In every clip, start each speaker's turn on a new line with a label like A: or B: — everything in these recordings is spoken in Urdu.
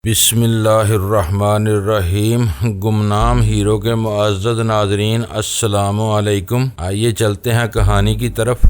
A: بسم اللہ الرحمن الرحیم۔ گمنام ہیرو کے معزز ناظرین، السلام علیکم۔ آئیے چلتے ہیں کہانی کی طرف۔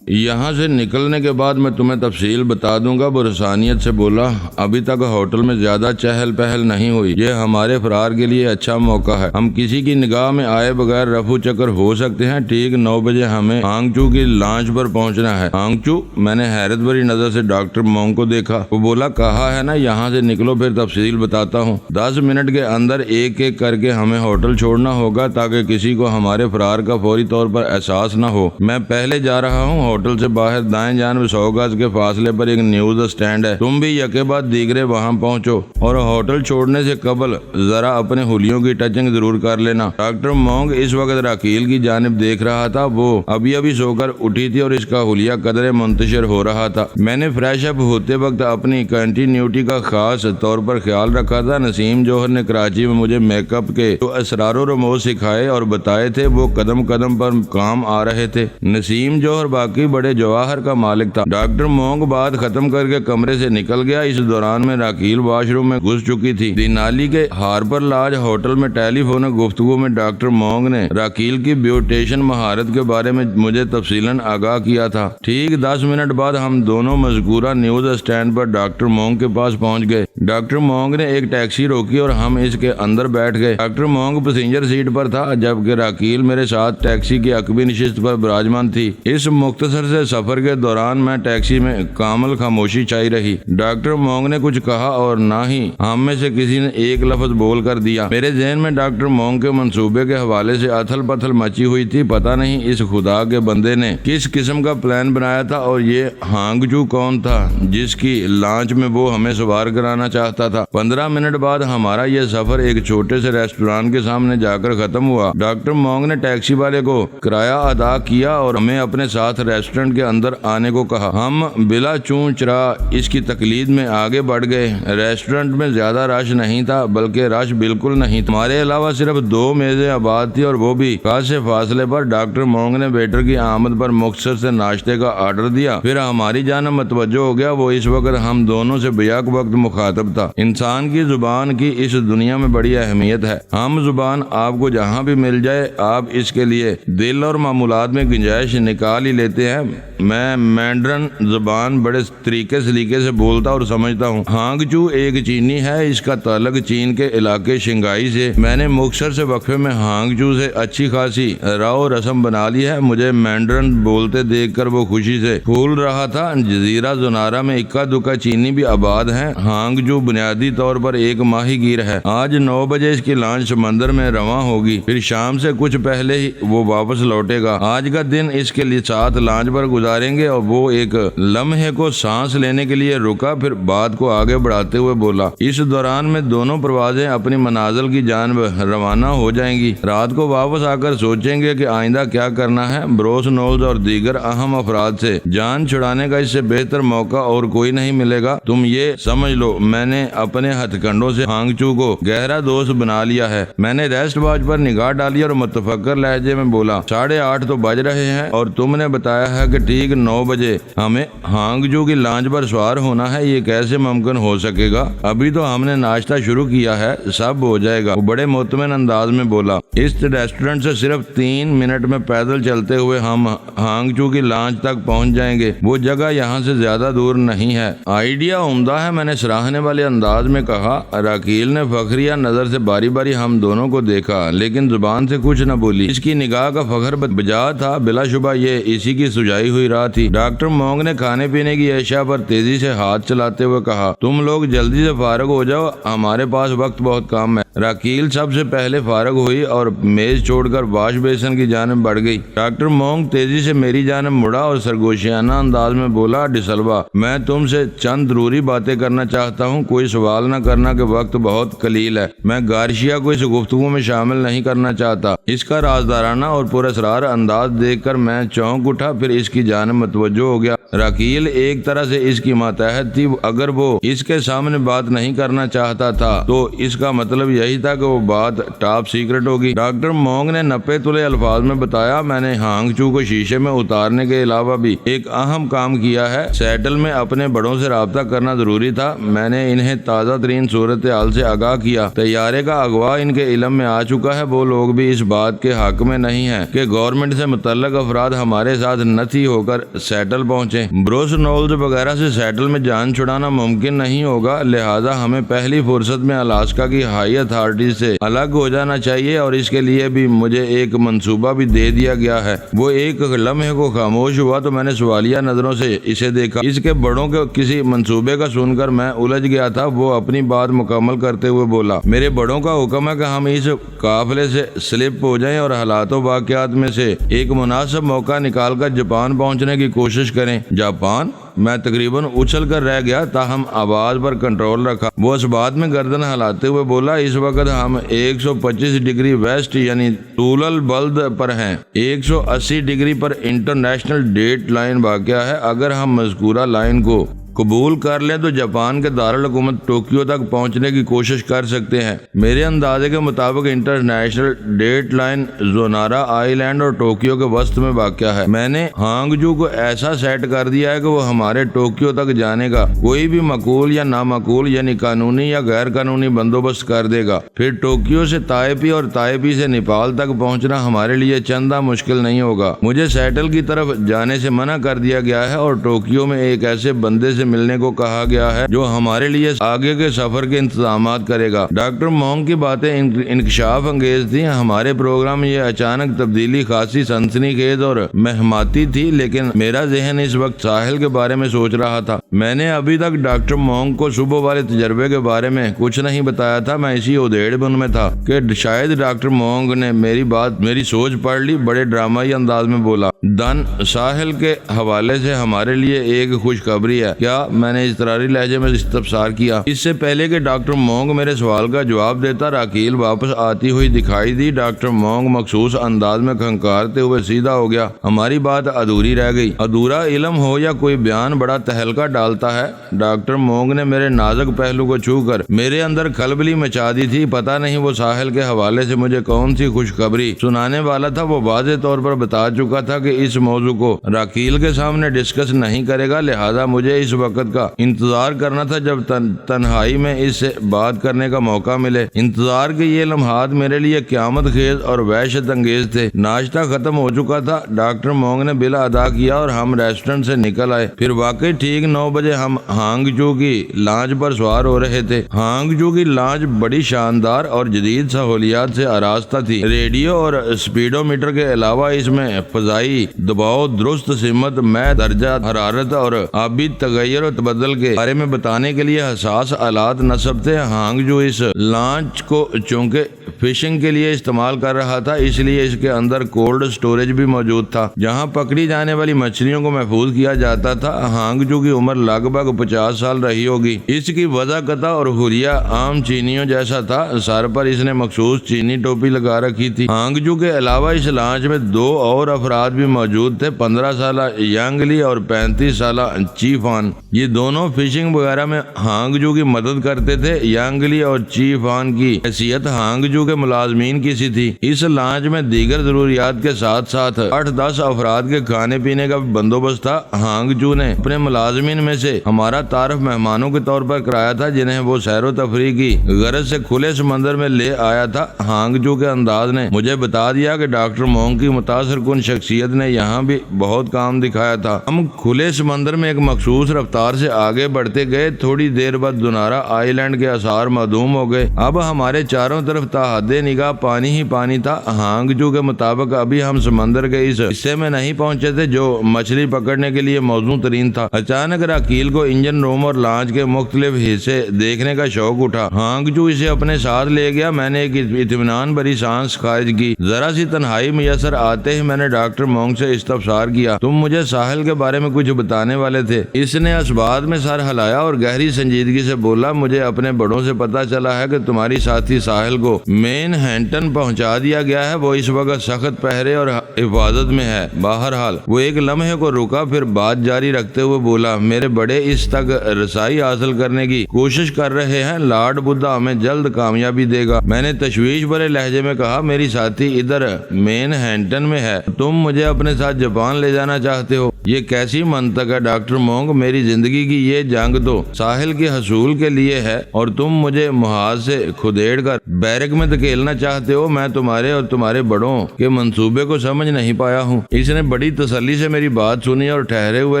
A: یہاں سے نکلنے کے بعد میں تمہیں تفصیل بتا دوں گا۔ وہ رسانیت سے بولا، ابھی تک ہوٹل میں زیادہ چہل پہل نہیں ہوئی، یہ ہمارے فرار کے لیے اچھا موقع ہے۔ ہم کسی کی نگاہ میں آئے بغیر رفو چکر ہو سکتے ہیں۔ ٹھیک 9 بجے ہمیں ہانگچو کی لانچ پر پہنچنا ہے۔ ہانگچو؟ میں نے حیرت بھری نظر سے ڈاکٹر مونگ کو دیکھا۔ وہ بولا، کہا ہے نا یہاں سے نکلو، پھر تفصیل بتاتا ہوں۔ 10 منٹ کے اندر ایک ایک کر کے ہمیں ہوٹل چھوڑنا ہوگا تاکہ کسی کو ہمارے فرار کا فوری طور پر احساس نہ ہو۔ میں پہلے جا رہا ہوں۔ ہوٹل سے باہر دائیں جانب 100 گز کے فاصلے پر ایک نیوز اسٹینڈ ہے۔ تم بھی یکے بعد دیگرے وہاں پہنچو اور ہوٹل چھوڑنے سے قبل ذرا اپنے ہولیوں کی ٹچنگ ضرور کر لینا۔ ڈاکٹر مونگ اس وقت راکیل کی جانب دیکھ رہا تھا۔ وہ ابھی سو کر اٹھی تھی اور اس کا حلیہ قدرے منتشر ہو رہا تھا۔ میں نے فریش اپ ہوتے وقت اپنی کنٹینیوٹی کا خاص طور پر خیال رکھا تھا۔ نسیم جوہر نے کراچی میں مجھے میک اپ کے جو اسرار و رموز سکھائے اور بتائے تھے وہ قدم قدم پر کام آ رہے تھے۔ نسیم جوہر باقی بڑے جواہر کا مالک تھا۔ ڈاکٹر مونگ بات ختم کر کے کمرے سے نکل گیا۔ اس دوران میں راکیل واش روم میں گھس چکی تھی۔ دینالی کے ہاربر لاج ہوٹل میں ٹیلی فونک گفتگو میں ڈاکٹر مونگ نے راکیل کی بیوٹیشن مہارت کے بارے میں مجھے تفصیلاً آگاہ کیا تھا۔ ٹھیک 10 منٹ بعد ہم دونوں مذکورہ نیوز اسٹینڈ پر ڈاکٹر مونگ کے پاس پہنچ گئے۔ ڈاکٹر مونگ نے ایک ٹیکسی روکی اور ہم اس کے اندر بیٹھ گئے۔ ڈاکٹر مونگ پیسنجر سیٹ پر تھا جبکہ راکیل میرے ساتھ ٹیکسی کی عقبی نشست پر براجمان تھی۔ اس مختصر سے سفر کے دوران میں ٹیکسی میں کامل خاموشی چھائی رہی۔ ڈاکٹر مونگ نے کچھ کہا اور نہ ہی ہم میں سے کسی نے ایک لفظ بول کر دیا۔ میرے ذہن میں ڈاکٹر مونگ کے منصوبے کے حوالے سے اتھل پتھل مچی ہوئی تھی۔ پتہ نہیں اس خدا کے بندے نے کس قسم کا پلان بنایا تھا اور یہ ہانگچو کون تھا جس کی لانچ میں وہ ہمیں سوار کرانا چاہتا تھا۔ 15 منٹ بعد ہمارا یہ سفر ایک چھوٹے سے ریسٹوران کے سامنے جا کر ختم ہوا۔ ڈاکٹر مونگ نے ٹیکسی والے کو کرایہ ادا کیا اور ہمیں اپنے ساتھ ریسٹورنٹ کے اندر آنے کو کہا۔ ہم بلا چون چرا اس کی تقلید میں آگے بڑھ گئے۔ ریسٹورنٹ میں زیادہ رش نہیں تھا بلکہ رش بالکل نہیں تھا۔ ہمارے علاوہ صرف 2 میزیں آباد تھی اور وہ بھی خاصے فاصلے پر۔ ڈاکٹر مونگ نے ویٹر کی آمد پر مختصر سے ناشتے کا آرڈر دیا، پھر ہماری جانب متوجہ ہو گیا۔ وہ اس وقت ہم دونوں سے بیک وقت مخاطب تھا۔ انسان کی زبان کی اس دنیا میں بڑی اہمیت ہے۔ ہم زبان آپ کو جہاں بھی مل جائے آپ اس کے لیے دل اور معمولات میں گنجائش نکال ہی لیتے ہیں۔ میں مینڈرن زبان بڑے طریقے سلیقے سے بولتا اور سمجھتا ہوں۔ ہانگچو ایک چینی ہے، اس کا تعلق چین کے علاقے شنگھائی سے۔ میں نے مختصر سے وقفے میں ہانگچو سے اچھی خاصی راو رسم بنا لی ہے۔ مجھے مینڈرن بولتے دیکھ کر وہ خوشی سے پھول رہا تھا۔ جزیرہ زنارہ میں اکا دکا چینی بھی آباد ہیں۔ ہانگچو بنیادی طور پر ایک ماہی گیر ہے۔ آج 9 بجے اس کی لانچ سمندر میں رواں ہوگی، پھر شام سے کچھ پہلے ہی وہ واپس لوٹے گا۔ آج کا دن اس کے لیے ساتھ لانچ پر گزاریں گے۔ اور وہ ایک لمحے کو سانس لینے کے لیے رکا، پھر بات کو آگے بڑھاتے ہوئے بولا، اس دوران میں دونوں پروازیں اپنی منازل کی جانب روانہ ہو جائیں گی۔ رات کو واپس آ کر سوچیں گے کہ آئندہ کیا کرنا ہے۔ بروس نولز اور دیگر اہم افراد سے جان چھڑانے کا اس سے بہتر موقع اور کوئی نہیں ملے گا۔ تم یہ سمجھ لو میں نے اپنے ہتھ کنڈوں سے ہانگچو کو گہرا دوست بنا لیا ہے۔ میں نے ریسٹ واچ پر نگاہ ڈالی اور متفکر لہجے میں بولا، 8:30 تو بج رہے ہیں اور تم نے بتایا ہے کہ ٹھیک 9 بجے ہمیں ہانگچو کی لانچ پر سوار ہونا ہے۔ یہ کیسے ممکن ہو سکے گا؟ ابھی تو ہم نے ناشتہ شروع کیا ہے، سب ہو جائے گا۔ وہ بڑے مطمئن انداز میں بولا۔ اس ریسٹورنٹ سے صرف 3 منٹ میں پیدل چلتے ہوئے ہم ہانگچو کی لانچ تک پہنچ جائیں گے۔ وہ جگہ یہاں سے زیادہ دور نہیں ہے۔ آئیڈیا عمدہ ہے، میں نے سراہنے والے انداز میں کہا۔ راکیل نے فخریہ نظر سے باری باری ہم دونوں کو دیکھا لیکن زبان سے کچھ نہ بولی۔ اس کی نگاہ کا فخر بجا تھا، بلا شبہ یہ اسی کی سجائی ہوئی راہ تھی۔ ڈاکٹر مونگ نے کھانے پینے کی اشیاء پر تیزی سے ہاتھ چلاتے ہوئے کہا، تم لوگ جلدی سے فارغ ہو جاؤ، ہمارے پاس وقت بہت کم ہے۔ راکیل سب سے پہلے فارغ ہوئی اور میز چھوڑ کر واش بیسن کی جانب بڑھ گئی۔ ڈاکٹر مونگ تیزی سے میری جانب مڑا اور سرگوشیانہ انداز میں بولا، ڈسلوا، میں تم سے چند ضروری باتیں کرنا چاہتا ہوں، کوئی سوال نہ کرنا کہ وقت بہت قلیل ہے۔ میں گارشیا کو اس گفتگو میں شامل نہیں کرنا چاہتا۔ اس کا رازدارانہ اور پراسرار انداز دیکھ کر میں چونک اٹھا، پھر اس کی جانب متوجہ ہو گیا۔ راکیل ایک طرح سے اس کی ماتحت تھی۔ اگر وہ اس کے سامنے بات نہیں کرنا چاہتا تھا تو اس کا مطلب یہی تھا کہ وہ بات ٹاپ سیکرٹ ہوگی۔ ہوگی۔ ڈاکٹر مونگ نے نپے تلے الفاظ میں بتایا، میں نے ہانگ چو کو شیشے میں اتارنے کے علاوہ بھی ایک اہم کام کیا ہے۔ سیٹل میں اپنے بڑوں سے رابطہ کرنا ضروری تھا۔ میں نے انہیں تازہ ترین صورتحال سے آگاہ کیا۔ طیارے کا اغوا ان کے علم میں آ چکا ہے۔ وہ لوگ بھی اس بات کے حق میں نہیں ہیں کہ گورنمنٹ سے متعلق افراد ہمارے ساتھ نتھی ہو کر سیٹل پہنچے۔ بروس نولز وغیرہ سے سیٹل میں جان چھڑانا ممکن نہیں ہوگا، لہٰذا ہمیں پہلی فرصت میں الاسکا کی ہائی اتھارٹی سے الگ ہو جانا چاہیے، اور اس کے لیے بھی مجھے ایک منصوبہ بھی دے دیا گیا ہے۔ وہ ایک لمحے کو خاموش ہوا تو میں نے سوالیہ نظروں سے اسے دیکھا۔ اس کے بڑوں کے کسی منصوبے کا سن کر میں الجھ گیا تھا۔ وہ اپنی بات مکمل کرتے ہوئے بولا، میرے بڑوں کا حکم ہے کہ ہم اس قافلے سے سلپ ہو جائیں اور حالات و واقعات میں سے ایک مناسب موقع نکال کر جاپان پہنچنے کی کوشش کریں۔ جاپان؟ میں تقریباً اچھل کر رہ گیا، تاہم آواز پر کنٹرول رکھا۔ وہ اس بات میں گردن ہلاتے ہوئے بولا، اس وقت ہم 125 ڈگری ویسٹ یعنی طول البلد پر ہیں۔ 180 ڈگری پر انٹرنیشنل ڈیٹ لائن واقع ہے۔ اگر ہم مذکورہ لائن کو قبول کر لیں تو جاپان کے دارالحکومت ٹوکیو تک پہنچنے کی کوشش کر سکتے ہیں۔ میرے اندازے کے مطابق انٹرنیشنل ڈیٹ لائن زونارا آئی لینڈ اور ٹوکیو کے وسط میں واقع ہے۔ میں نے ہانگجو کو ایسا سیٹ کر دیا ہے کہ وہ ہمارے ٹوکیو تک جانے کا کوئی بھی معقول یا نامعقول یعنی قانونی یا غیر قانونی بندوبست کر دے گا۔ پھر ٹوکیو سے تائپی اور تائپی سے نیپال تک پہنچنا ہمارے لیے چندہ مشکل نہیں ہوگا۔ مجھے سیٹل کی طرف جانے سے منع کر دیا گیا ہے اور ٹوکیو میں ایک ایسے بندے سے ملنے کو کہا گیا ہے جو ہمارے لیے آگے کے سفر کے انتظامات کرے گا۔ ڈاکٹر مونگ کی باتیں انکشاف انگیز تھیں۔ ہمارے پروگرام یہ اچانک تبدیلی خاصی سنسنی خیز اور مہماتی تھی، لیکن میرا ذہن اس وقت ساحل کے بارے میں سوچ رہا تھا۔ میں نے ابھی تک ڈاکٹر مونگ کو صبح والے تجربے کے بارے میں کچھ نہیں بتایا تھا۔ میں اسی ادھیڑ بن میں تھا کہ شاید ڈاکٹر مونگ نے میری سوچ پڑھ لی۔ بڑے ڈرامائی انداز میں بولا، دن ساحل کے حوالے سے ہمارے لیے ایک خوشخبری ہے۔ کیا؟ میں نے اضطراری لہجے میں استفسار کیا۔ اس سے پہلے کہ ڈاکٹر مونگ میرے سوال کا جواب دیتا، راکیل واپس آتی ہوئی دکھائی دی۔ ڈاکٹر مونگ مخصوص انداز میں کھنکارتے ہوئے سیدھا ہو گیا۔ ہماری بات ادھوری رہ گئی۔ ادھورا علم ہو یا کوئی بیان بڑا تہلکہ ڈالتا ہے۔ ڈاکٹر مونگ نے میرے نازک پہلو کو چھو کر میرے اندر کھلبلی مچا دی تھی۔ پتہ نہیں وہ ساحل کے حوالے سے مجھے کون سی خوشخبری سنانے والا تھا۔ وہ واضح طور پر بتا چکا تھا کہ اس موضوع کو راکیل کے سامنے ڈسکس نہیں کرے گا، لہذا مجھے اس وقت کا انتظار کرنا تھا جب تنہائی میں اس سے بات کرنے کا موقع ملے۔ انتظار کے یہ لمحات میرے لیے قیامت خیز اور وحشت انگیز تھے۔ ناشتہ ختم ہو چکا تھا۔ ڈاکٹر مونگ نے بل ادا کیا اور ہم ریسٹورنٹ سے نکل آئے۔ پھر واقعی ٹھیک 9 بجے ہم ہانگجو کی لانچ پر سوار ہو رہے تھے۔ ہانگجو کی لانچ بڑی شاندار اور جدید سہولیات سے آراستہ تھی۔ ریڈیو اور اسپیڈو میٹر کے علاوہ اس میں فضائی دباؤ، درست سمت میں درجہ حرارت اور آبی تغیر و تبدل کے بارے میں بتانے کے لیے حساس آلات نصب تھے۔ ہانگجو اس لانچ کو چونکہ فشنگ کے لیے استعمال کر رہا تھا، اس لیے اس کے اندر کولڈ سٹوریج بھی موجود تھا جہاں پکڑی جانے والی مچھلیوں کو محفوظ کیا جاتا تھا۔ ہانگجو کی عمر لگ بھگ 50 سال رہی ہوگی۔ اس کی وضاحت اور حلیہ عام چینیوں جیسا تھا۔ سر پر اس نے مخصوص چینی ٹوپی لگا رکھی تھی۔ ہانگجو کے علاوہ اس لانچ میں 2 اور افراد بھی موجود تھے، 15 سالہ ینگ لی اور 35 سالہ چی فان۔ یہ دونوں فشنگ وغیرہ میں ہانگجو کی مدد کرتے تھے۔ ینگ لی اور چی فان کی حیثیت ہانگجو کے ملازمین کی سی تھی۔ اس لانچ میں دیگر ضروریات کے ساتھ ساتھ 8-10 افراد کے کھانے پینے کا بندوبست تھا۔ ہانگجو نے اپنے ملازمین میں سے ہمارا تعارف مہمانوں کے طور پر کرایا تھا جنہیں وہ سیر و تفریح کی غرض سے کھلے سمندر میں لے آیا تھا۔ ہانگجو کے انداز نے مجھے بتا دیا کہ ڈاکٹر مونگ کی متاثر کن شخصیت نے یہاں بھی بہت کام دکھایا تھا۔ ہم کھلے سمندر میں ایک مخصوص رفتار سے آگے بڑھتے گئے۔ تھوڑی دیر بعد دونارا آئی لینڈ کے آثار معدوم ہو گئے۔ اب ہمارے چاروں طرف تحد نگاہ پانی ہی پانی تھا۔ ہانگجو کے مطابق ابھی ہم سمندر کے اس حصے میں نہیں پہنچے تھے جو مچھلی پکڑنے کے لیے موزوں ترین تھا۔ اچانک راکیل کو انجن روم اور لانچ کے مختلف حصے دیکھنے کا شوق اٹھا۔ ہانگجو اسے اپنے ساتھ لے گیا۔ میں نے ایک اطمینان بھری سانس خارج کی۔ ذرا سی تنہائی میسر آتے ہی میں نے ڈاکٹر مونگ سے استفسار کیا، تم مجھے ساحل کے بارے میں کچھ بتانے والے تھے؟ اس نے اس بات میں سر ہلایا اور گہری سنجیدگی سے بولا، مجھے اپنے بڑوں سے پتا چلا ہے کہ تمہاری ساتھی ساحل کو مین ہینٹن پہنچا دیا گیا ہے۔ وہ اس وقت سخت پہرے اور حفاظت میں ہے۔ بہرحال وہ ایک لمحے کو رکا، پھر بات جاری رکھتے ہوئے بولا، میرے بڑے اس تک رسائی حاصل کرنے کی کوشش کر رہے ہیں، لارڈ بدھا ہمیں جلد کامیابی دے گا۔ میں نے تشویش بھرے لہجے میں کہا، میری ساتھی ادھر مین ہینٹن میں ہے، تم مجھے اپنے ساتھ جاپان لے جانا چاہتے ہو؟ یہ کیسی منطق ہے ڈاکٹر مونگ؟ میری زندگی کی یہ جنگ تو ساحل کے حصول کے لیے ہے اور تم مجھے محاذ سے کھدیڑ کر بیرک میں دھکیلنا چاہتے ہو۔ میں تمہارے اور تمہارے بڑوں کے منصوبے کو سمجھ نہیں پایا ہوں۔ اس نے بڑی تسلی سے میری بات سنی اور ٹھہرے ہوئے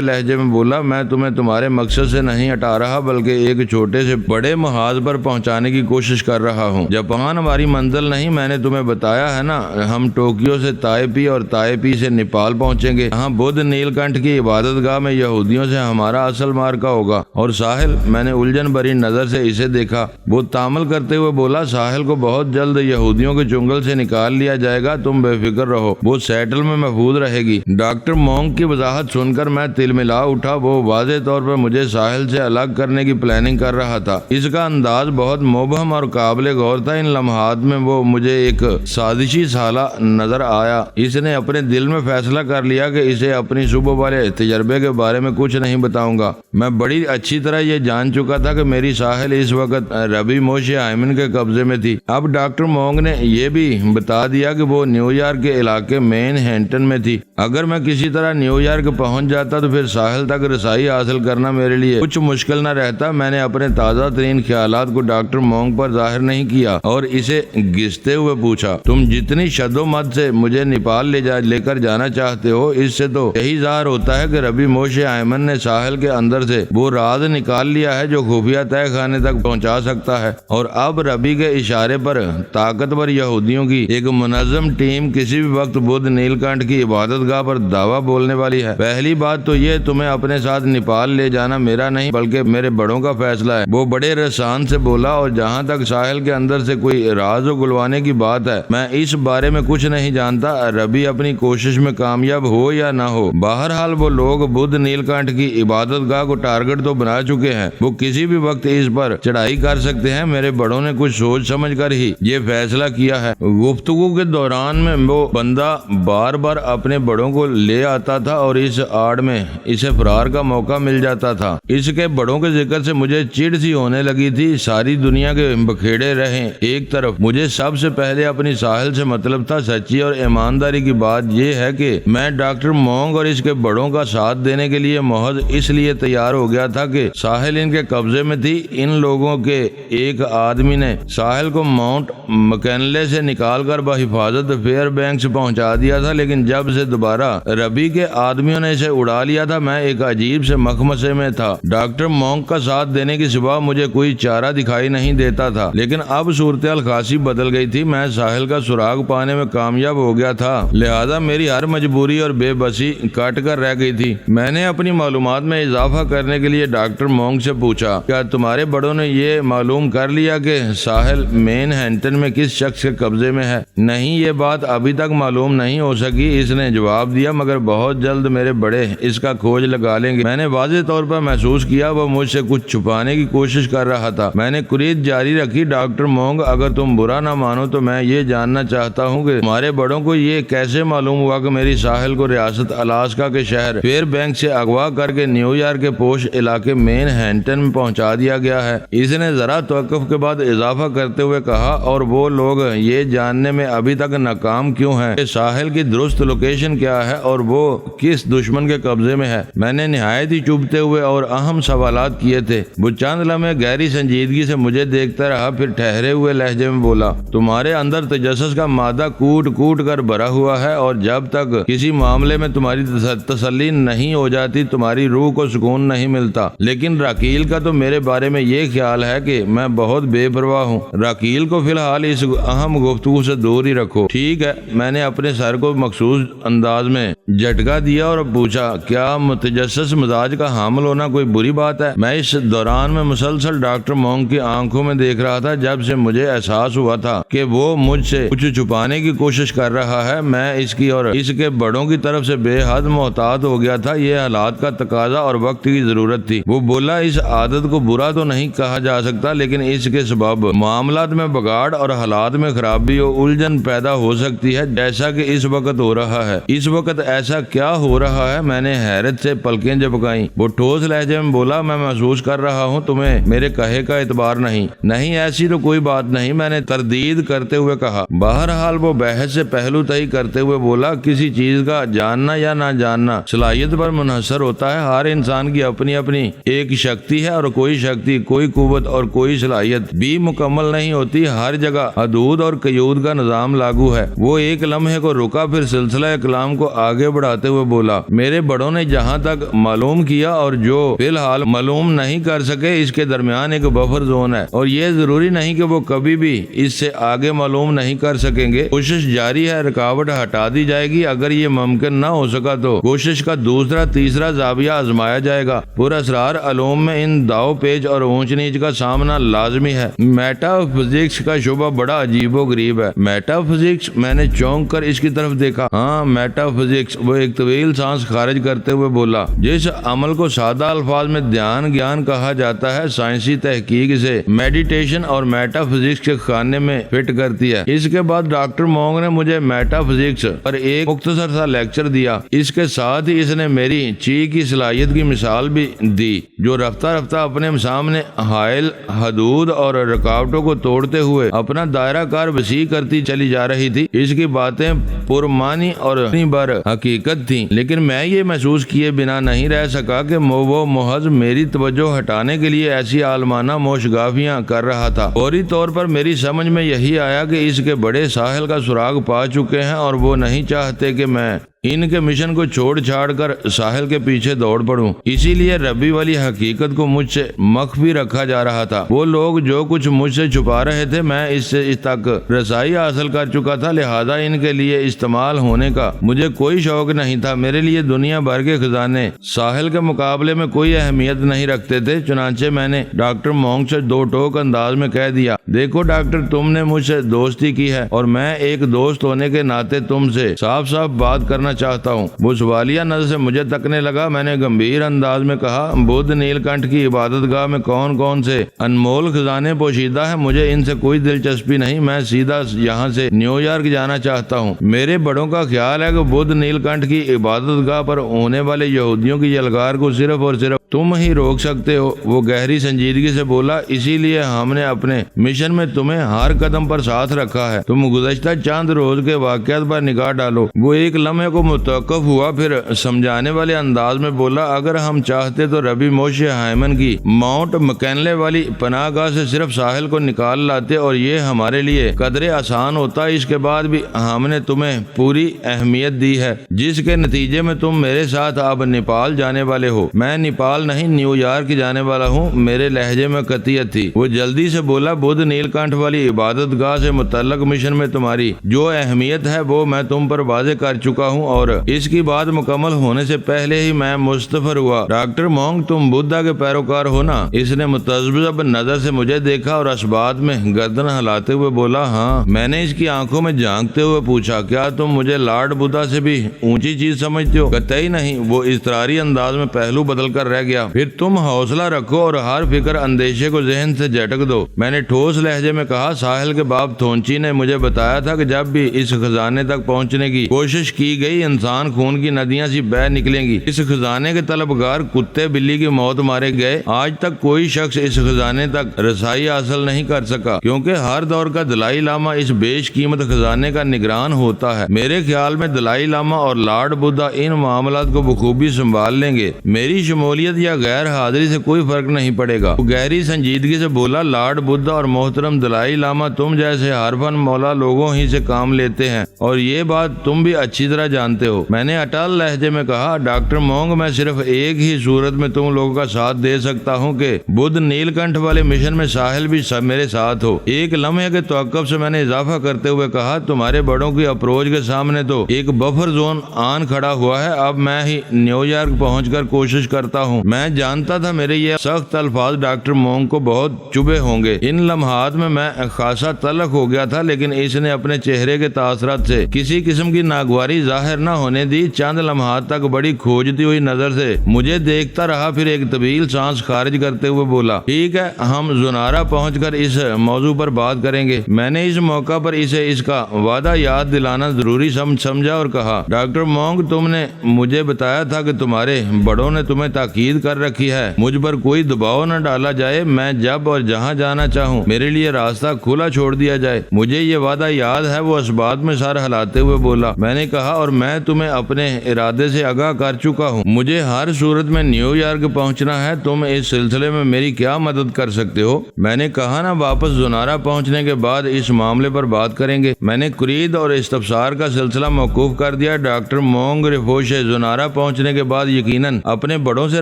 A: لہجے میں بولا، میں تمہیں تمہارے مقصد سے نہیں ہٹا رہا، بلکہ ایک چھوٹے سے بڑے محاذ پر پہنچانے کی کوشش کر رہا ہوں۔ جاپان ہماری منزل نہیں، میں نے تمہیں بتایا ہے نا، ہم ٹوکیو سے تائپی اور تائپی سے نیپال پہنچیں گے۔ یہاں بدھ نیل کنٹھ کی عبادت گاہ میں یہودیوں سے ہمارا اصل مارکا ہوگا۔ اور ساحل، میں نے الجھن بھری نظر سے اسے دیکھا۔ وہ تامل کرتے ہوئے بولا، ساحل کو بہت جلد یہودیوں کے چنگل سے نکال لیا جائے گا، تم بے فکر رہو، وہ سیٹل میں محفوظ رہے گی۔ ڈاکٹر مونگ کی وضاحت سن کر میں تلملا اٹھا۔ وہ واضح طور پر مجھے ساحل سے الگ کرنے کی پلاننگ کر رہا تھا۔ اس کا انداز بہت مبہم اور قابل غور تھا۔ ان لمحات میں وہ مجھے ایک سازشی سالہ نظر آیا۔ اس نے اپنے دل میں فیصلہ کر لیا کہ اسے اپنی صبح والے تجربے کے بارے میں کچھ نہیں بتاؤں گا۔ میں بڑی اچھی طرح یہ جان چکا تھا کہ میری ساحل اس وقت ربی موشے آئمن کے قبضے میں تھی۔ اب ڈاکٹر مونگ نے یہ بھی بتا دیا کہ وہ نیو یارک کے علاقے مین ہینٹن میں تھی۔ اگر میں کسی طرح نیو یارک پہنچ جاتا تو پھر ساحل تک رسائی حاصل کرنا میرے لیے کچھ مشکل نہ رہتا۔ میں نے اپنے تازہ ترین خیالات کو ڈاکٹر مونگ پر ظاہر نہیں کیا اور اسے گھستے ہوئے پوچھا، تم جتنی شد و مت سے مجھے نیپال لے کر جانا چاہتے ہو، اس سے تو یہی ظاہر ہوتا ہے کہ ربی موشے آئمن نے ساحل کے اندر سے وہ راز نکال لیا ہے جو خفیہ تہہ خانے تک پہنچا سکتا ہے، اور اب ربی کے اشارے پر طاقتور یہودیوں کی ایک منظم ٹیم کسی بھی وقت بدھ نیل کنٹھ کی عبادت گاہ پر دعویٰ بولنے والی ہے۔ پہلی بات تو یہ، تمہیں اپنے ساتھ نیپال لے جانا میرا نہیں بلکہ میرے بڑوں کا فیصلہ ہے، وہ بڑے رسان سے بولا، اور جہاں تک ساحل کے اندر سے کوئی راز گلوانے کی بات ہے، میں اس بارے میں کچھ نہیں جانتا۔ ربی اپنی کوشش میں کامیاب ہو یا نہ ہو، بہرحال وہ لوگ بدھ نیل کنٹھ کی عبادت گاہ کو ٹارگٹ تو بنا چکے ہیں، وہ کسی بھی وقت اس پر چڑھائی کر سکتے ہیں۔ میرے بڑوں نے کچھ سوچ سمجھ کر ہی یہ فیصلہ کیا ہے۔ گفتگو کے دوران میں وہ بندہ بار بار اپنے بڑوں کو لے آتا تھا اور اس آڑ میں اسے فرار کا موقع مل جاتا تھا۔ اس کے بڑوں کے ذکر سے مجھے چڑ سی ہونے لگی تھی۔ ساری دنیا کے بکھیڑے رہیں ایک طرف، مجھے سب سے پہلے اپنی ساحل سے مطلب تھا۔ سچی اور ایمانداری کی بات یہ ہے کہ میں ڈاکٹر مونگ اور اس کے بڑوں کا ساتھ دینے کے لیے محض اس لیے تیار ہو گیا تھا کہ ساحل ان کے قبضے میں تھی۔ ان لوگوں کے ایک آدمی نے ساحل کو ماؤنٹ مکینلے سے نکال کر بحفاظت فیئر بینکس پہنچا دیا تھا، لیکن جب سے دوبارہ ربی کے آدمیوں نے اسے اڑا لیا تھا، میں ایک عجیب سے مخمسے میں تھا۔ ڈاکٹر مونگ کا ساتھ دینے کے سوا مجھے کوئی چارہ دکھائی نہیں دیتا تھا، لیکن اب صورتحال خاصی بدل گئی تھی۔ میں ساحل کا سراغ پانے میں کامیاب ہو گیا تھا، لہذا میری ہر مجبوری اور بے بسی کٹ کر رہ گئی تھی۔ میں نے اپنی معلومات میں اضافہ کرنے کے لیے ڈاکٹر مونگ سے پوچھا، کیا تمہارے بڑوں نے یہ معلوم کر لیا کہ ساحل مین ہینٹن میں کس شخص کے قبضے میں ہے؟ نہیں، یہ بات ابھی تک معلوم نہیں ہو سکی، اس نے جواب دیا، مگر بہت جلد میرے بڑے اس کا کھوج لگا لیں گے۔ میں نے واضح طور پر محسوس کیا وہ مجھ سے کچھ چھپانے کی کوشش کر رہا تھا۔ میں نے کرید جاری رکھی، ڈاکٹر مونگ، اگر تم برا نہ مانو تو میں یہ جاننا چاہتا ہوں کہ تمہارے بڑوں کو یہ کیسے معلوم ہوا کہ میری ساحل کو ریاست الاسکا کے شہر فیئر بینک سے اغوا کر کے نیو یارک کے پوش علاقے مین ہینٹن میں پہنچا دیا گیا ہے؟ اس نے ذرا توقف کے بعد اضافہ کرتے ہوئے کہا، اور وہ لوگ یہ جاننے میں ابھی تک ناکام کیوں ہیں کہ ساحل کی درست لوکیشن کیا ہے اور وہ کس دشمن کے قبضے میں ہے؟ میں نے نہایت ہی چبھتے ہوئے اور اہم سوالات کیے تھے۔ وہ چند لمحے گہری سنجیدگی سے مجھے دیکھتا رہا، پھر ٹھہرے ہوئے لہجے میں بولا، تمہارے اندر تجسس کا مادہ کوٹ کوٹ کر بھرا ہوا ہے، اور جب تک کسی معاملے میں تمہاری تسلی نہیں ہو جاتی تمہاری روح کو سکون نہیں ملتا۔ لیکن راکیل کا تو میرے بارے میں یہ خیال ہے کہ میں بہت بے پرواہ ہوں۔ راکیل کو فی الحال اس اہم گفتگو سے دور ہی رکھو، ٹھیک ہے؟ میں نے اپنے سر کو مخصوص انداز میں جھٹکا دیا اور پوچھا، کیا متجسس مزاج کا حامل ہونا کوئی بری بات ہے؟ میں اس دوران میں مسلسل ڈاکٹر مونگ کی آنکھوں میں دیکھ رہا تھا۔ جب سے مجھے احساس ہوا تھا کہ وہ مجھ سے کچھ چھپانے کی کوشش کر رہا ہے، میں اس کی اور اس کے بڑوں کی طرف سے بے حد محتاط ساتھ ہو گیا تھا، یہ حالات کا تقاضا اور وقت کی ضرورت تھی۔ وہ بولا اس عادت کو برا تو نہیں کہا جا سکتا، لیکن اس کے سبب معاملات میں بگاڑ اور حالات میں خرابی اور الجھن پیدا ہو سکتی ہے، جیسا کہ اس وقت ہو رہا ہے۔ اس وقت ایسا کیا ہو رہا ہے؟ میں نے حیرت سے پلکیں جھپکائیں۔ وہ ٹھوس لہجے میں بولا، میں محسوس کر رہا ہوں تمہیں میرے کہے کا اعتبار نہیں۔ نہیں، ایسی تو کوئی بات نہیں، میں نے تردید کرتے ہوئے کہا۔ بہرحال وہ بحث سے پہلو تہی کرتے ہوئے بولا، کسی چیز کا جاننا یا نہ جاننا صلاحیت پر منحصر ہوتا ہے۔ ہر انسان کی اپنی اپنی ایک شکتی ہے، اور کوئی شکتی، کوئی قوت اور کوئی صلاحیت بھی مکمل نہیں ہوتی۔ ہر جگہ حدود اور قیود کا نظام لاگو ہے۔ وہ ایک لمحے کو رکا، پھر سلسلہ کلام کو آگے بڑھاتے ہوئے بولا، میرے بڑوں نے جہاں تک معلوم کیا اور جو فی الحال معلوم نہیں کر سکے، اس کے درمیان ایک بفر زون ہے، اور یہ ضروری نہیں کہ وہ کبھی بھی اس سے آگے معلوم نہیں کر سکیں گے۔ کوشش جاری ہے، رکاوٹ ہٹا دی جائے گی۔ اگر یہ ممکن نہ ہو سکا تو کوشش کا دوسرا تیسرا زاویہ آزمایا جائے گا۔ پر اسرار علوم میں ان داؤ پیچ اور اونچ نیچ کا سامنا لازمی ہے۔ میٹا فزکس کا شعبہ بڑا عجیب و غریب ہے۔ Meta physics? میں نے چونک کر اس کی طرف دیکھا۔ ہاں، میٹا فزکس، وہ ایک طویل سانس خارج کرتے ہوئے بولا، جس عمل کو سادہ الفاظ میں دھیان گیان کہا جاتا ہے، سائنسی تحقیق سے میڈیٹیشن اور میٹا فزکس کے خانے میں فٹ کرتی ہے۔ اس کے بعد ڈاکٹر مونگ نے مجھے میٹا فزکس پر ایک مختصر سا لیکچر دیا۔ اس کے ساتھ ہی اس نے میری چی کی صلاحیت کی مثال بھی دی، جو رفتہ رفتہ اپنے سامنے حائل حدود اور رکاوٹوں کو توڑتے ہوئے اپنا دائرہ کار وسیع کرتی چلی جا رہی تھی۔ اس کی باتیں پرمعنی اور بر حقیقت تھیں، لیکن میں یہ محسوس کیے بنا نہیں رہ سکا کہ وہ محض میری توجہ ہٹانے کے لیے ایسی عالمانہ موشگافیاں کر رہا تھا۔ فوری طور پر میری سمجھ میں یہی آیا کہ اس کے بڑے ساحل کا سراغ پا چکے ہیں، اور وہ نہیں چاہتے کہ میں ان کے مشن کو چھوڑ چھاڑ کر ساحل کے پیچھے دوڑ پڑوں۔ اسی لیے ربی والی حقیقت کو مجھ سے مخفی رکھا جا رہا تھا۔ وہ لوگ جو کچھ مجھ سے چھپا رہے تھے، میں اس تک رسائی حاصل کر چکا تھا، لہذا ان کے لیے استعمال ہونے کا مجھے کوئی شوق نہیں تھا۔ میرے لیے دنیا بھر کے خزانے ساحل کے مقابلے میں کوئی اہمیت نہیں رکھتے تھے۔ چنانچہ میں نے ڈاکٹر مونگ سے دو ٹوک انداز میں کہہ دیا، دیکھو ڈاکٹر، تم نے مجھ سے دوستی کی ہے، اور میں ایک دوست ہونے کے ناطے تم سے صاف صاف بات کرنا چاہتا ہوں۔ وہ سوالیہ نظر سے مجھے تکنے لگا۔ میں نے گمبھیر انداز میں کہا، بدھ نیل کنٹھ کی عبادت گاہ میں کون کون سے انمول خزانے پوشیدہ ہیں، مجھے ان سے کوئی دلچسپی نہیں۔ میں سیدھا یہاں سے نیو یارک جانا چاہتا ہوں۔ میرے بڑوں کا خیال ہے کہ بدھ نیل کنٹھ کی عبادت گاہ پر ہونے والے یہودیوں کی یلغار کو صرف اور صرف تم ہی روک سکتے ہو۔ وہ گہری سنجیدگی سے بولا، اسی لیے ہم نے اپنے مشن میں تمہیں ہر قدم پر ساتھ رکھا ہے۔ تم گزشتہ چند روز کے واقعات پر نگاہ ڈالو۔ وہ ایک لمحے کو متوقف ہوا، پھر سمجھانے والے انداز میں بولا، اگر ہم چاہتے تو ربی موش ہائمن کی ماؤنٹ مکینلے والی پناہ گاہ سے صرف ساحل کو نکال لاتے، اور یہ ہمارے لیے قدرے آسان ہوتا۔ اس کے بعد بھی ہم نے تمہیں پوری اہمیت دی ہے، جس کے نتیجے میں تم میرے ساتھ اب نیپال جانے والے ہو۔ میں نیپال نہیں، نیو یارک جانے والا ہوں۔ میرے لہجے میں قطعیت تھی۔ وہ جلدی سے بولا، بدھ نیل کنٹھ والی عبادت گاہ سے متعلق مشن میں تمہاری جو اہمیت ہے وہ میں تم پر واضح کر چکا ہوں، اور اس کی بات مکمل ہونے سے پہلے ہی میں مستفر ہوا۔ ڈاکٹر مونگ، تم بدھا کے پیروکار ہو نا؟ اس نے متذبذب نظر سے مجھے دیکھا اور اسبات میں گردن ہلاتے ہوئے بولا، ہاں۔ میں نے اس کی آنکھوں میں جھانکتے ہوئے پوچھا، کیا تم مجھے لارڈ بدھا سے بھی اونچی چیز سمجھتے ہو؟ قطعی نہیں۔ وہ اضطراری انداز میں پہلو بدل کر رہ گیا۔ پھر تم حوصلہ رکھو اور ہر فکر اندیشے کو ذہن سے جھٹک دو۔ میں نے ٹھوس لہجے میں کہا، ساحل کے باب تھونچی نے مجھے بتایا تھا کہ جب بھی اس خزانے تک پہنچنے کی کوشش کی گئی، انسان خون کی ندیاں سی بہہ نکلیں گی۔ اس خزانے کے طلبگار کتے بلی کی موت مارے گئے۔ آج تک کوئی شخص اس خزانے تک رسائی حاصل نہیں کر سکا، کیونکہ ہر دور کا دلائی لاما اس بیش قیمت خزانے کا نگران ہوتا ہے۔ میرے خیال میں دلائی لاما اور لارڈ بدھا ان معاملات کو بخوبی سنبھال لیں گے۔ میری شمولیت یا غیر حاضری سے کوئی فرق نہیں پڑے گا۔ وہ گہری سنجیدگی سے بولا، لارڈ بدھا اور محترم دلائی لاما تم جیسے حرفن مولا لوگوں ہی سے کام لیتے ہیں، اور یہ بات تم بھی اچھی طرح جانتے ہو۔ میں نے اٹل لہجے میں کہا، ڈاکٹر مونگ، میں صرف ایک ہی صورت میں تم لوگوں کا ساتھ دے سکتا ہوں کہ بدھ نیل کنٹھ والے مشن میں ساحل بھی میرے ساتھ ہو۔ ایک لمحے کے توقف سے میں نے اضافہ کرتے ہوئے کہا، تمہارے بڑوں کی اپروچ کے سامنے تو ایک بفر زون آن کھڑا ہوا ہے۔ اب میں ہی نیو یارک پہنچ کر کوشش کرتا ہوں۔ میں جانتا تھا میرے یہ سخت الفاظ ڈاکٹر مونگ کو بہت چبھے ہوں گے۔ ان لمحات میں خاصا تلخ ہو گیا تھا، لیکن اس نے اپنے چہرے کے تاثرات سے کسی قسم کی ناگواری ظاہر نہ ہونے دی۔ چند لمحات تک بڑی کھوجتی ہوئی نظر سے مجھے دیکھتا رہا، پھر ایک طویل سانس خارج کرتے ہوئے بولا، ٹھیک ہے، ہم زنارہ پہنچ کر اس موضوع پر بات کریں گے۔ میں نے اس موقع پر اسے اس کا وعدہ یاد دلانا ضروری سمجھا اور کہا، ڈاکٹر مونگ، تم نے مجھے بتایا تھا کہ تمہارے بڑوں نے تمہیں تاکید کر رکھی ہے، مجھ پر کوئی دباؤ نہ ڈالا جائے، میں جب اور جہاں جانا چاہوں میرے لیے راستہ کھلا چھوڑ دیا جائے۔ مجھے یہ وعدہ یاد ہے، وہ اس بات میں سر ہلاتے ہوئے بولا۔ میں نے کہا، اور میں تمہیں اپنے ارادے سے آگاہ کر چکا ہوں، مجھے ہر صورت میں نیو یارک پہنچنا ہے، تم اس سلسلے میں میری کیا مدد کر سکتے ہو؟ میں نے کہا نا، واپس زنارہ پہنچنے کے بعد اس معاملے پر بات کریں گے۔ میں نے قرید اور استفسار کا سلسلہ موقوف کر دیا۔ ڈاکٹر مونگ رفوشے زنارہ پہنچنے کے بعد یقیناً اپنے بڑوں سے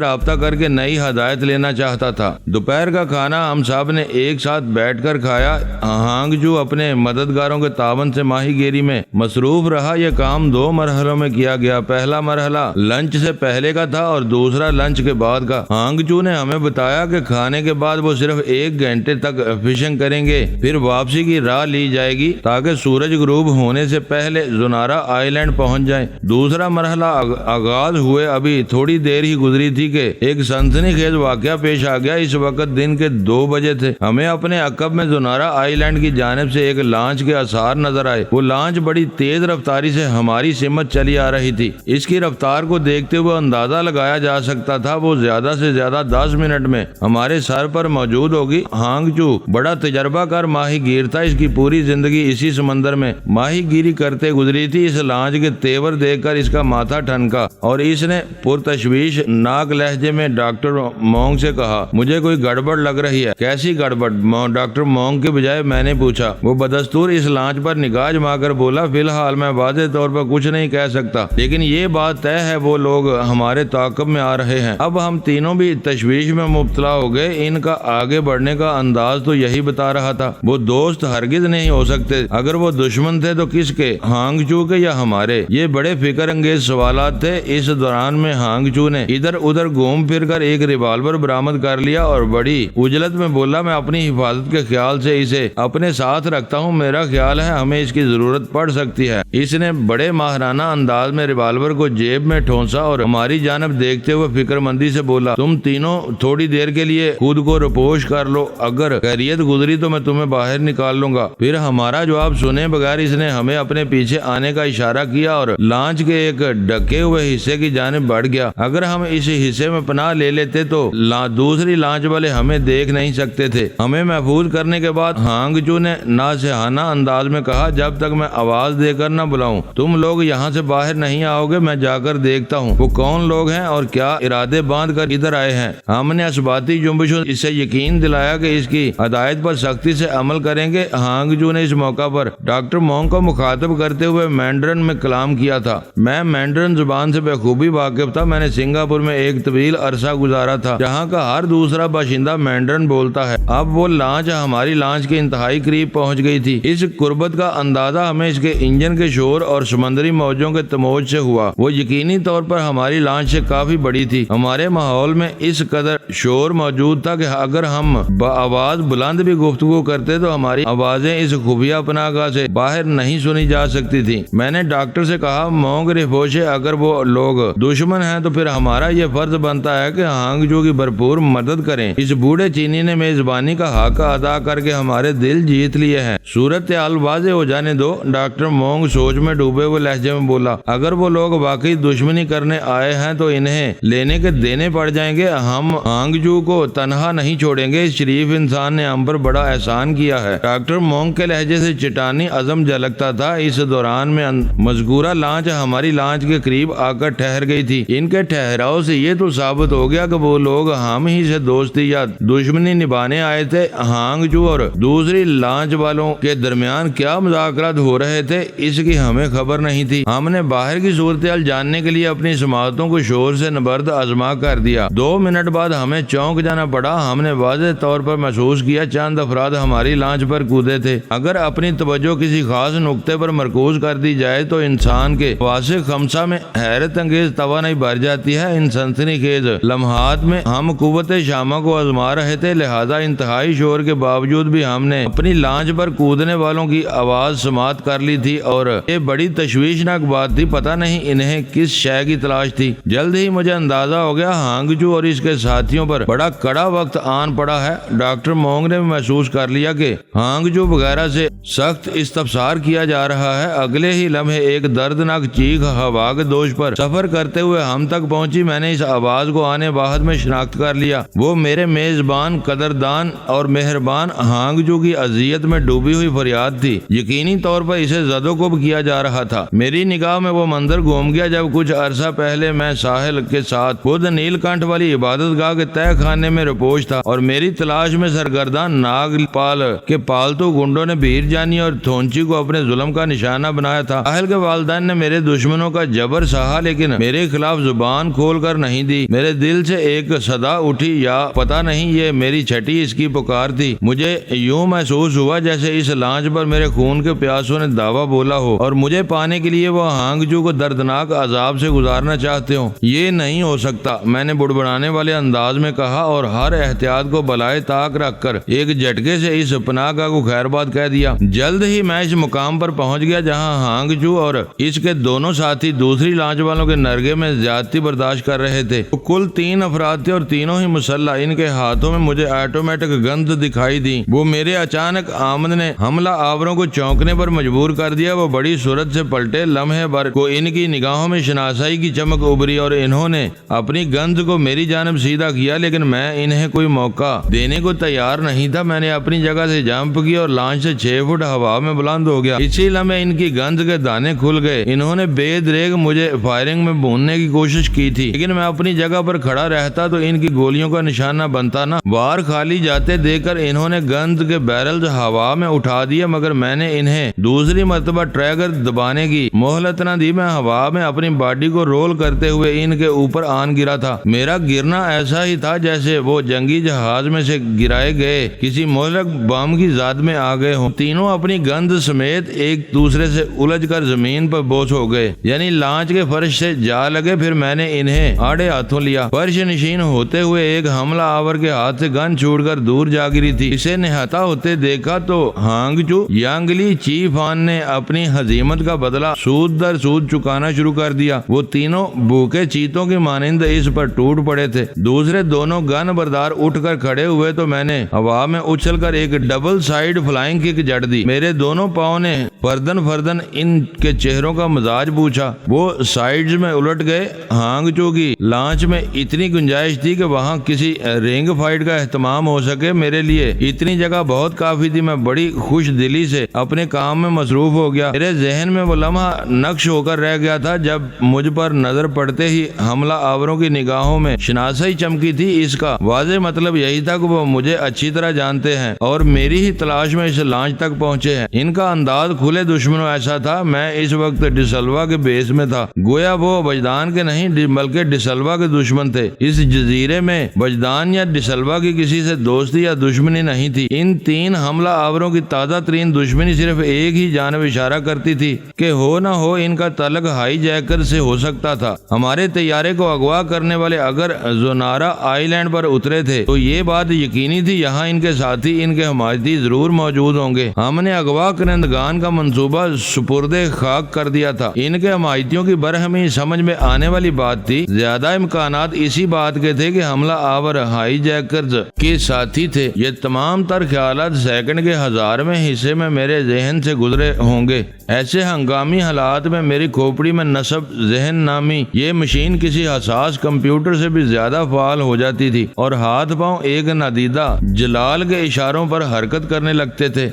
A: رابطہ کر کے نئی ہدایت لینا چاہتا تھا۔ دوپہر کا کھانا ہم سب نے ایک ساتھ بیٹھ کر کھایا۔ ہانگ جو اپنے مددگاروں کے تعاون سے ماہی گیری میں مصروف رہا۔ یہ کام 2 مرحلوں میں کیا گیا۔ پہلا مرحلہ لنچ سے پہلے کا تھا اور دوسرا لنچ کے بعد کا۔ ہانگ جو نے ہمیں بتایا کہ کھانے کے بعد وہ صرف 1 گھنٹے تک فشنگ کریں گے، پھر واپسی کی راہ لی جائے گی تاکہ سورج غروب ہونے سے پہلے زنارہ آئی لینڈ پہنچ جائیں۔ دوسرا مرحلہ آغاز ہوئے ابھی تھوڑی دیر ہی گزری تھی کہ ایک سنسنی خیز واقعہ پیش آ گیا۔ اس وقت دن کے 2 بجے تھے۔ ہمیں اپنے عقب میں زنارہ آئی لینڈ کی جانب سے ایک لانچ کے آثار نظر آئے۔ وہ لانچ بڑی تیز رفتاری سے ہماری سمت چلی آ رہی تھی۔ اس کی رفتار کو دیکھتے ہوئے اندازہ لگایا جا سکتا تھا وہ زیادہ سے زیادہ 10 منٹ میں ہمارے سر پر موجود ہوگی۔ ہانگ چو بڑا تجربہ کار ماہی گیر تھا، اس کی پوری زندگی اسی سمندر میں ماہی گیری کرتے گزری تھی۔ اس لانچ کے تیور دیکھ کر اس کا ماتھا ٹھنکا اور اس نے پرتشویش ناک لہجے میں ڈاکٹر مونگ سے کہا، مجھے کوئی گڑبڑ لگ رہی ہے۔ کیسی گڑبڑ؟ ڈاکٹر مونگ کے بجائے میں نے پوچھا۔ وہ بدستور اس لانچ پر نگاہ جما کر بولا، فی الحال میں واضح طور پر کچھ نہیں کہہ سکتا، لیکن یہ بات طے ہے وہ لوگ ہمارے تعاقب میں آ رہے ہیں۔ اب ہم تینوں بھی تشویش میں مبتلا ہو گئے۔ ان کا آگے بڑھنے کا انداز تو یہی بتا رہا تھا۔ وہ دوست ہرگز نہیں ہو سکتے۔ اگر وہ دشمن تھے تو کس کے؟ ہانگ چو کے یا ہمارے؟ یہ بڑے فکر انگیز سوالات تھے۔ اس دوران میں ہانگ چو نے ادھر ادھر گھوم پھر کر ایک ریوالور برآمد کر لیا اور بڑی اجلت میں بولا، میں اپنی حفاظت کے خیال سے اسے اپنے ساتھ رکھتا ہوں، میرا خیال ہے ہمیں اس کی ضرورت پڑ سکتی ہے۔ اس نے بڑے ماہرانہ انداز میں ریوالور کو جیب میں ٹھونسا اور ہماری جانب دیکھتے ہوئے فکر مندی سے بولا، تم تینوں تھوڑی دیر کے لیے خود کو رپوش کر لو، اگر خیریت گزری تو میں تمہیں باہر نکال لوں گا۔ پھر ہمارا جواب سنے بغیر اس نے ہمیں اپنے پیچھے آنے کا اشارہ کیا اور لانچ کے ایک ڈھکے ہوئے حصے کی جانب بڑھ گیا۔ اگر ہم اس حصے میں پناہ لے لیتے تو دوسری لانچ والے ہمیں دیکھ نہیں سکتے تھے۔ ہمیں محفوظ کرنے کے بعد ہانگ چو نے ناصحانہ انداز میں کہا، جب تک میں آواز دے کر نہ بلاؤں تم لوگ یہاں سے باہر نہیں آؤ گے۔ میں جا کر دیکھتا ہوں وہ کون لوگ ہیں اور کیا ارادے باندھ کر ادھر آئے ہیں۔ ہم نے اسباتی جنبشوں اسے یقین دلایا کہ اس کی ہدایت پر سختی سے عمل کریں گے۔ ہانگ چو نے اس موقع پر ڈاکٹر مونگ کو مخاطب کرتے ہوئے مینڈرن میں کلام کیا تھا۔ میں مینڈرن زبان سے بخوبی واقف تھا۔ میں نے سنگاپور میں ایک طویل عرصہ گزارا تھا جہاں کا ہر دوسرا باشندہ مینڈرن بولتا ہے۔ اب وہ لانچ ہماری لانچ کے انتہائی قریب پہنچ گئی تھی۔ اس قربت کا اندازہ ہمیں اس کے انجن کے شور اور سمندری موجوں کے تموج سے ہوا۔ وہ یقینی طور پر ہماری لانچ سے کافی بڑی تھی۔ ہمارے ماحول میں اس قدر شور موجود تھا کہ اگر ہم بآواز بلند بھی گفتگو کرتے تو ہماری آوازیں اس خفیہ پناہ گاہ سے باہر نہیں سنی جا سکتی تھی۔ میں نے ڈاکٹر سے کہا، مونگ رفوشے، اگر وہ لوگ دشمن ہیں تو پھر ہمارا یہ فرض بنتا ہے کہ ہانگ چو کی بھرپور مدد کریں۔ اس بوڑھے چینی نے میزبانی کا حق ادا کر کے ہمارے دل جیت لیے ہیں۔ صورتحال واضح ہو جانے دو۔ ڈاکٹر مونگ سوچ میں ڈوبے ہوئے لہجے میں بولا، اگر وہ لوگ واقعی دشمنی کرنے آئے ہیں تو انہیں لینے کے دینے پڑ جائیں گے۔ ہم ہانگ چو کو تنہا نہیں چھوڑیں گے۔ اس شریف انسان نے ہم پر بڑا احسان کیا ہے۔ ڈاکٹر مونگ کے لہجے سے چٹانی عزم جھلکتا تھا۔ اس دوران میں مذکورہ لانچ ہماری لانچ کے قریب آ کر ٹھہر گئی تھی۔ ان کے ٹھہراؤ سے یہ تو ثابت ہو گیا کہ وہ لوگ ہم ہی سے دوستی یا دشمنی نبھانے آئے تھے۔ ہانگ چو اور دوسری لانچ والوں کے درمیان کیا مذاکرات ہو رہے تھے اس کی ہمیں خبر نہیں تھی۔ ہم نے باہر کی صورتحال جاننے کے لیے اپنی سماعتوں کو شور سے نبرد آزما کر دیا۔ 2 منٹ بعد ہمیں چونک جانا پڑا۔ ہم نے واضح طور پر محسوس کیا چند افراد ہماری لانچ پر کودے تھے۔ اگر اپنی توجہ کسی خاص نقطے پر مرکوز کر دی جائے تو انسان کے حواس خمسہ میں حیرت انگیز توانائی بھر جاتی ہے۔ ان سنسنی خیز خیز لمحات میں ہم قوت شامہ کو آزما رہے تھے، لہذا انتہائی شور کے باوجود بھی ہم نے اپنی لانچ پر کودنے والوں کی آواز سماعت کر لی تھی، اور یہ بڑی تشویشناک بات تھی، پتہ نہیں انہیں کس شے کی تلاش تھی۔ جلد ہی مجھے اندازہ ہو گیا ہانگجو اور اس کے ساتھیوں پر بڑا کڑا وقت آن پڑا ہے۔ ڈاکٹر مونگ نے محسوس کر لیا کہ ہانگجو وغیرہ سے سخت استفسار کیا جا رہا ہے۔ اگلے ہی لمحے ایک دردناک چیخ ہوا کے دوش پر سفر کرتے ہوئے ہم تک پہنچی۔ میں نے اس آواز کو آنے واحد میں شناخت کر لیا، وہ میرے میزبان، قدردان اور مہربان ہانگجو کی اذیت میں ڈوبی ہوئی فریاد تھی۔ یقینی طور پر اسے زد و کوب کیا جا رہا تھا۔ میری نگاہ میں وہ منظر گھوم گیا جب کچھ عرصہ پہلے میں ساحل کے ساتھ خود نیل کنٹھ والی عبادت گاہ کے تہہ خانے میں رپوش تھا، اور میری تلاش میں سرگرداں ناگپال کے پالتو گنڈوں نے بھیر جانی اور تھونچی کو اپنے ظلم کا نشانہ بنایا تھا۔ ساحل کے والدین نے میرے دشمنوں کا جبر سہا، لیکن میرے خلاف زبان کھول کر نہیں دی۔ میرے دل سے ایک صدا اٹھی، یا پتہ نہیں یہ میری چھٹی اس کی پکار تھی۔ مجھے یوں محسوس ہوا جیسے اس لانچ پر میرے خون کے پیاسوں نے دعویٰ بولا ہو، اور مجھے پانے کے لیے وہ ہانگجو کو دردناک عذاب سے گزارنا چاہتے ہوں۔ یہ نہیں ہو سکتا، میں نے بڑبڑانے والے انداز میں کہا، اور ہر احتیاط کو بالائے طاق رکھ کر ایک جھٹکے سے اس پناہ گاہ کو خیرباد کہہ دیا۔ جلد ہی میں اس مقام پر پہنچ گیا جہاں ہانگجو اور اس کے دونوں ساتھی دوسری لانچ والوں کے نرگے میں زیادتی برداشت کر رہے تھے۔ کل 3 افراد تھے اور تینوں ہی مسلح۔ ان کے ہاتھوں میں مجھے آٹومیٹک گند دکھائی دی۔ وہ میرے اچانک آمد نے حملہ آوروں کو چونکنے پر مجبور کر دیا۔ وہ بڑی صورت سے پلٹے، لمحے بھر کو ان کی نگاہوں میں شناسائی کی چمک ابھری اور انہوں نے اپنی گند کو میری جانب سیدھا کیا، لیکن میں انہیں کوئی موقع دینے کو تیار نہیں تھا۔ میں نے اپنی جگہ سے جمپ کیا اور لانچ سے 6 فٹ ہوا میں بلند ہو گیا۔ اسی لمحے ان کی گند کے دانے کھل گئے۔ انہوں نے بے دریغ مجھے فائرنگ میں بھوننے کی کوشش کی تھی، لیکن میں اپنی جگہ پر کھڑا رہتا تو ان کی گولیوں کا نشانہ بنتا نا۔ وار خالی جاتے دیکھ کر انہوں نے گند کے بیرلز ہوا میں اٹھا دیا، مگر میں نے انہیں دوسری مرتبہ ٹریگر دبانے کی مہلت نہ دی۔ میں ہوا میں اپنی باڈی کو رول کرتے ہوئے ان کے اوپر آن گرا تھا۔ میرا گرنا ایسا ہی تھا جیسے وہ جنگی جہاز میں سے گرائے گئے کسی مہلک بم کی ذات میں آ گئے ہوں۔ تینوں اپنی گند سمیت ایک دوسرے سے الجھ کر زمین پر بوس ہو گئے، یعنی لانچ کے فرش سے جا لگے۔ پھر میں نے انہیں آڑے ہاتھوں لیا۔ فرش نشین ہوتے ہوئے ایک حملہ آور کے ہاتھ سے گن چھوڑ کر دور جا گری تھی۔ اسے نہاتا ہوتے دیکھا تو ہانگجو یانگلی چی فان نے اپنی ہزیمت کا بدلہ سود در سود چکانا شروع کر دیا۔ وہ تینوں بھوکے چیتوں کی مانند اس پر ٹوٹ پڑے تھے۔ دوسرے دونوں گن بردار اٹھ کر کھڑے ہوئے تو میں نے ہوا میں اچھل کر ایک ڈبل سائیڈ فلائنگ کک جڑ دی۔ میرے دونوں پاؤں نے فردن فردن ان کے چہروں کا مزاج پوچھا۔ وہ سائیڈز میں الٹ گئے۔ ہانگجو کی لانچ میں اتنی گنجائش تھی کہ وہاں کسی رنگ فائٹ کا اہتمام ہو سکے۔ میرے لیے اتنی جگہ بہت کافی تھی۔ میں بڑی خوش دلی سے اپنے کام میں مصروف ہو گیا۔ میرے ذہن میں وہ لمحہ نقش ہو کر رہ گیا تھا جب مجھ پر نظر پڑتے ہی حملہ آوروں کی نگاہوں میں شناسائی چمکی تھی۔ اس کا واضح مطلب یہی تھا کہ وہ مجھے اچھی طرح جانتے ہیں اور میری ہی تلاش میں اس لانچ تک پہنچے ہیں۔ ان کا انداز کھلے دشمنوں ایسا تھا۔ میں اس وقت ڈسلوا کے بیس میں تھا، گویا وہ وجدان کے نہیں بلکہ ڈسلوا کے دشمن تھے۔ اس جزیرے میں وجدان یا ڈسلوا کی کسی سے دوستی یا دشمنی نہیں تھی۔ ان 3 حملہ آوروں کی تازہ ترین دشمنی صرف ایک ہی جانب اشارہ کرتی تھی کہ ہو نہ ہو ان کا تعلق ہائی جیکر سے ہو سکتا تھا۔ ہمارے طیارے کو اغوا کرنے والے اگر زونارا آئی لینڈ پر اترے تھے تو یہ بات یقینی تھی یہاں ان کے ساتھی، ان کے حمایتی ضرور موجود ہوں گے۔ ہم نے اغوا کنندگان کا منصوبہ سپرد خاک کر دیا تھا۔ ان کے حمایتیوں کی برہمی سمجھ میں آنے والی بات تھی۔ زیادہ امکانات اسی بات کے تھے کہ حملہ آور ہائی جیکرز کے ساتھی تھے۔ یہ تمام تر خیالات سیکنڈ کے 1000ویں حصے میں میرے ذہن سے گزرے ہوں گے۔ ایسے ہنگامی حالات میں میری کھوپڑی میں نصب ذہن نامی یہ مشین کسی حساس کمپیوٹر سے بھی زیادہ فعال ہو جاتی تھی اور ہاتھ پاؤں ایک نادیدہ جلال کے اشاروں پر حرکت کرنے لگتے تھے۔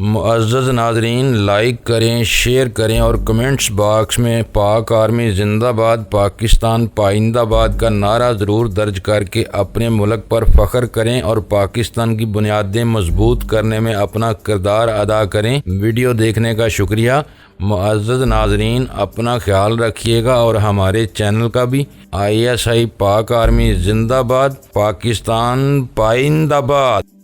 B: معزز ناظرین، لائک کریں، شیئر کریں اور کمنٹس باکس میں پاک آرمی زندہ باد، پاکستان پائندہ باد کا نعرہ ضرور درج کر کے اپنے ملک پر فخر کریں اور پاکستان کی بنیادیں مضبوط کرنے میں اپنا کردار ادا کریں۔ ویڈیو دیکھنے کا شکریہ۔ معزز ناظرین، اپنا خیال رکھیے گا اور ہمارے چینل کا بھی۔ ISI پاک آرمی زندہ باد، پاکستان پائندہ باد۔